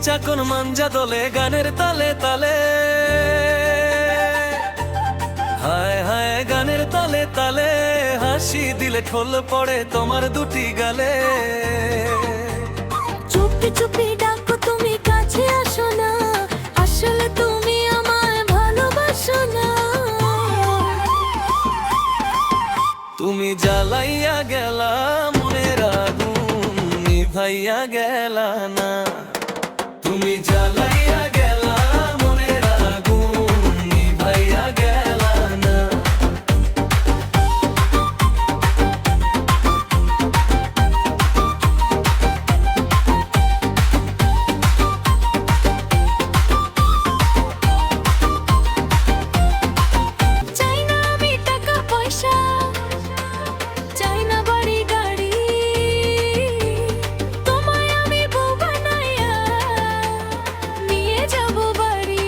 চাকন মাঞ্জা দোলে গানের তালে তালে, হায় হায় গানের তালে তালে, হাসি দিলে ঠোল পড়ে তোমার দুটি গালে। চুপি চুপি ডাকো তুমি কাছে আসো না, আসলে তুমি আমায় ভালোবাসো না। তুমি জ্বালাইয়া গেলা মনের আগুন, নিভাইয়া গেলা না। তুমি জ্বালাইয়া গেলা মনের আগুন, নিভাইয়া গেলা না। চাই না আমি টাকা পয়সা, চাই না বাড়ি গাড়ি, তোমায় আমি বউ বানাইয়া নিয়ে যাব বাড়ি।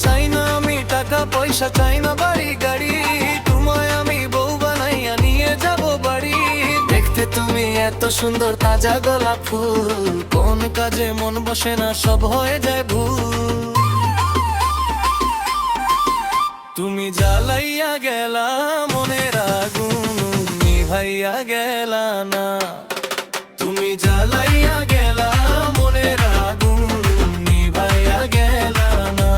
চাই না আমি টাকা পয়সা, চাই না বাড়ি গাড়ি, তোমায় আমি বউ বানাইয়া নিয়ে যাব বাড়ি। দেখতে তুমি এত সুন্দর তাজা গোলাপ ফুল, কোন কাজে মন বসে না সব হয়ে যায় ভুল। তুমি জ্বালাইয়া গেলা মনের আগুন, নিভাইয়া গেলা না। তুমি জ্বালাইয়া গেলা মনের আগুন, নিভাইয়া গেলা না।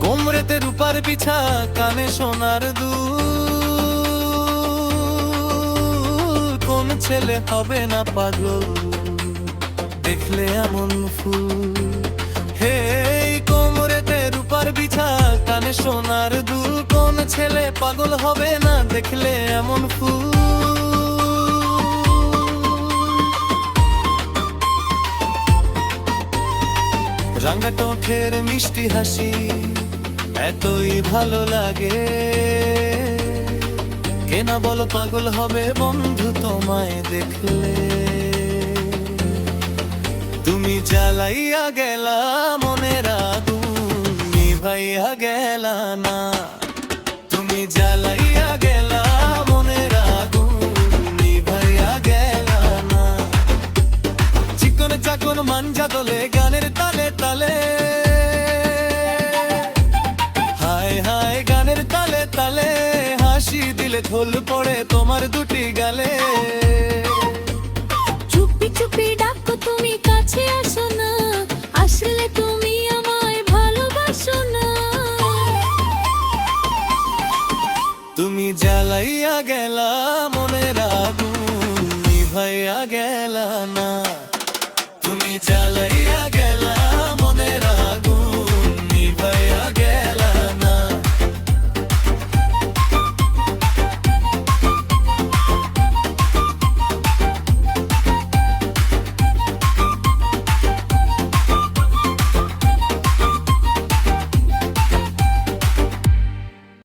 কোমরেতে রূপার পিছা, কানে সোনার দুল, কোন ছেলে হবে না পাগল দেখলে এমন ফুল। হে কোমরেতে রূপার বিছা, কানে সোনার দুল, কোন ছেলে পাগল হবে না দেখলে এমন ফুল। রাঙা চোখের মিষ্টি হাসি এতই ভালো লাগে, কেনা বলো পাগল হবে বন্ধু তোমায় দেখলে। তুমি জ্বালাইয়া গেলা মনের আগুন, নিভাইয়া গেলা না। তুমি জ্বালাইয়া গেলা মনের আগুন, নিভাইয়া গেলা না। চিকন চাকন মাঞ্জা দোলে গানের তালে তালে, হায় হায় গানের তালে তালে, হাসি দিলে ঢোল পড়ে তোমার দুটি গালে। চুপি চুপি ডাকো তুমি কাছে আসো না, আসলে তুমি আমায় ভালোবাসো না। তুমি জ্বালাইয়া গেলা